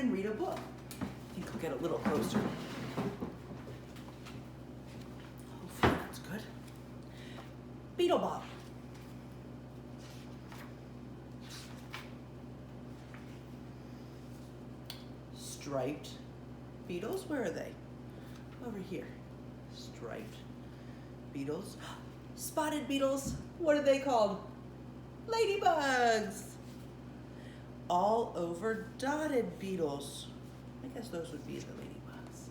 and read a book. I think I'll get a little closer. Hopefully that's good. Beetle Bob. Striped beetles, where are they? Over here. Striped beetles. Spotted beetles, what are they called? Ladybugs. All over dotted beetles. I guess those would be the ladybugs.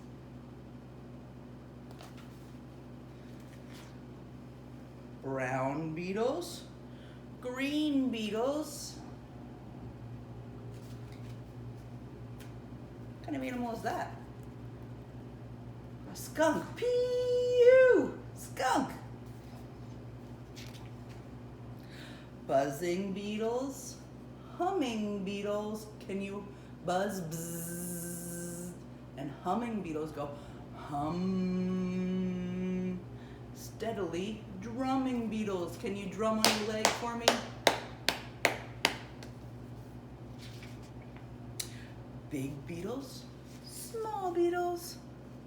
Brown beetles, green beetles. What kind of animal is that? A skunk. Pew! Skunk. Buzzing beetles, humming beetles. Can you buzz? Bzzz. And humming beetles go hum. Steadily drumming beetles. Can you drum on your leg for me? Big beetles, small beetles,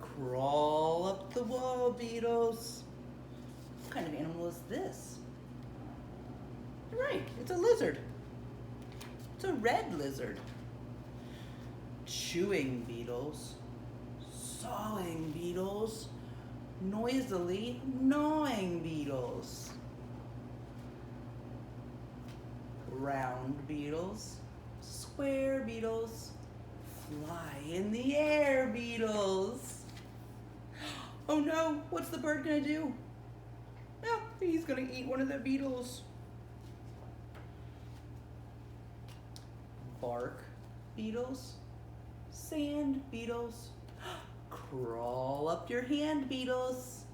crawl up the wall beetles. What kind of animal is this? You're right, it's a lizard. It's a red lizard. Chewing beetles, sawing beetles, noisily gnawing beetles. Round beetles, square beetles, fly in the air beetles. Oh no, what's the bird gonna do? Oh, he's gonna eat one of the beetles. Bark beetles, sand beetles, crawl up your hand beetles.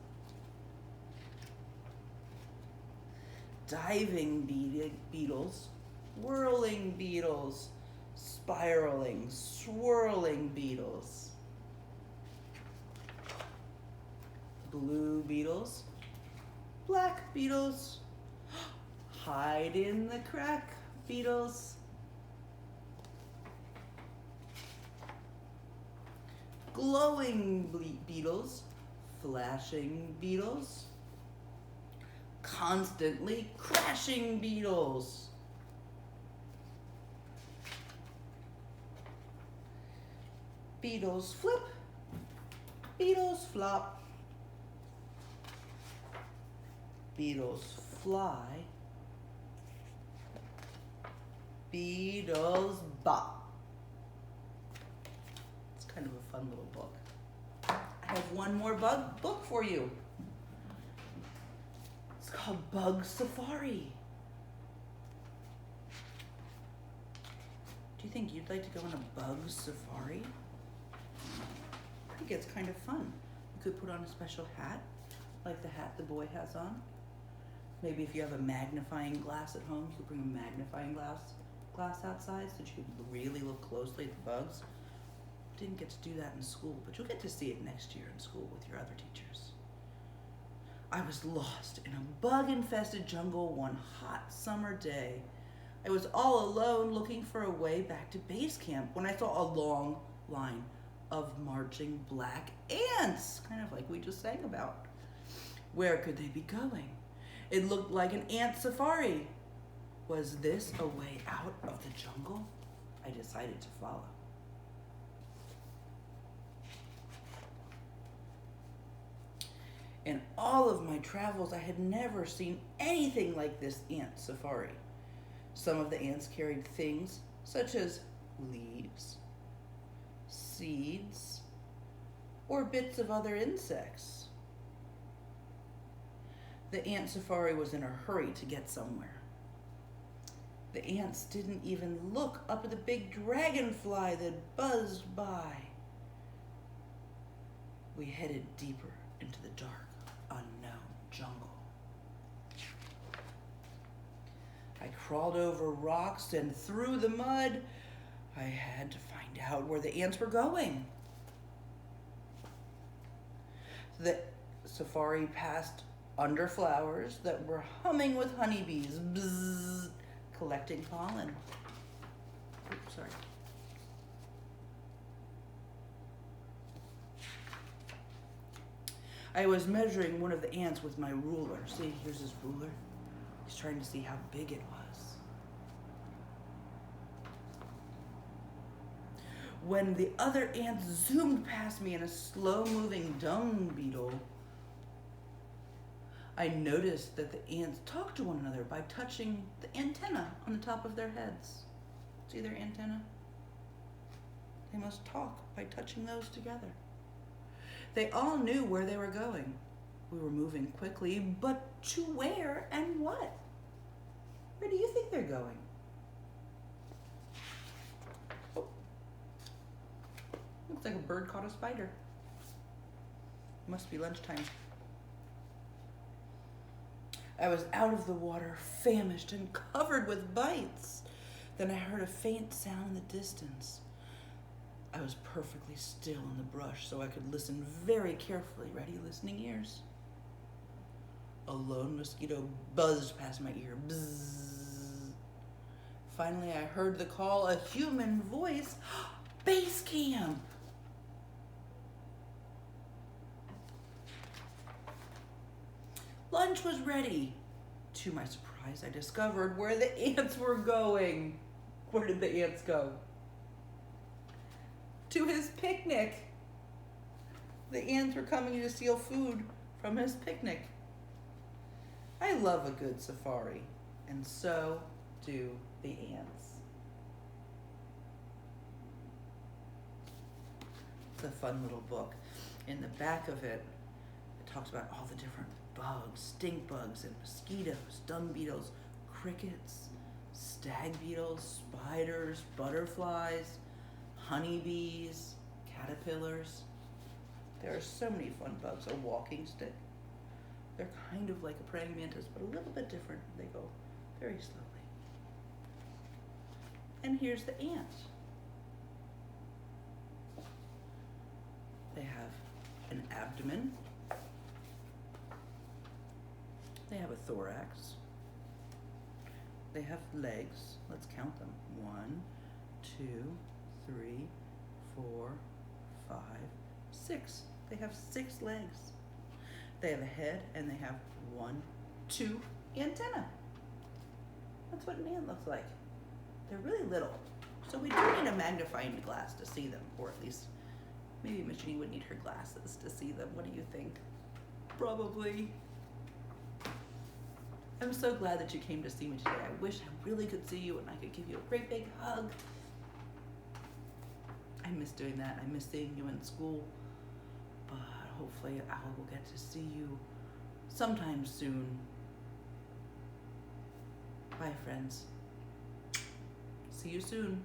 Diving beetles, whirling beetles, spiraling, swirling beetles. Blue beetles, black beetles, hide in the crack beetles. Glowing beetles, flashing beetles, constantly crashing beetles. Beetles flip, beetles flop, beetles fly, beetles bop. It's kind of a fun little book. I have one more book for you. It's called Bug Safari. Do you think you'd like to go on a bug safari? I think it's kind of fun. You could put on a special hat, like the hat the boy has on. Maybe if you have a magnifying glass at home, you could bring a magnifying glass outside so that you could really look closely at the bugs. Didn't get to do that in school, but you'll get to see it next year in school with your other teachers. I was lost in a bug-infested jungle one hot summer day. I was all alone looking for a way back to base camp when I saw a long line of marching black ants, kind of like we just sang about. Where could they be going? It looked like an ant safari. Was this a way out of the jungle? I decided to follow. In all of my travels, I had never seen anything like this ant safari. Some of the ants carried things such as leaves, seeds, or bits of other insects. The ant safari was in a hurry to get somewhere. The ants didn't even look up at the big dragonfly that buzzed by. We headed deeper into the dark, unknown jungle. I crawled over rocks and through the mud. I had to find out where the ants were going. The safari passed under flowers that were humming with honeybees, bzzz, collecting pollen. Oops, sorry. I was measuring one of the ants with my ruler. See, here's his ruler. He's trying to see how big it was. When the other ants zoomed past me in a slow-moving dung beetle, I noticed that the ants talk to one another by touching the antenna on the top of their heads. See their antenna? They must talk by touching those together. They all knew where they were going. We were moving quickly, but to where and what? Where do you think they're going? Oh. Looks like a bird caught a spider. Must be lunchtime. I was out of the water, famished and covered with bites. Then I heard a faint sound in the distance. I was perfectly still in the brush so I could listen very carefully. Ready, listening ears? A lone mosquito buzzed past my ear. Bzzz. Finally, I heard the call, a human voice. Base camp! Lunch was ready. To my surprise, I discovered where the ants were going. Where did the ants go? To his picnic. The ants were coming to steal food from his picnic. I love a good safari, and so do the ants. It's a fun little book. In the back of it, it talks about all the different bugs, stink bugs and mosquitoes, dung beetles, crickets, stag beetles, spiders, butterflies, honeybees, caterpillars. There are so many fun bugs. A walking stick. They're kind of like a praying mantis, but a little bit different. They go very slowly. And here's the ants. They have an abdomen. They have a thorax. They have legs. Let's count them. 1, 2, 3, 4, 5, 6. They have 6 legs. They have a head and they have 1, 2 antennae. That's what an ant looks like. They're really little. So we do need a magnifying glass to see them, or at least maybe Michelle would need her glasses to see them. What do you think? Probably. I'm so glad that you came to see me today. I wish I really could see you and I could give you a great big hug. I miss doing that. I miss seeing you in school. But hopefully I will get to see you sometime soon. Bye, friends. See you soon.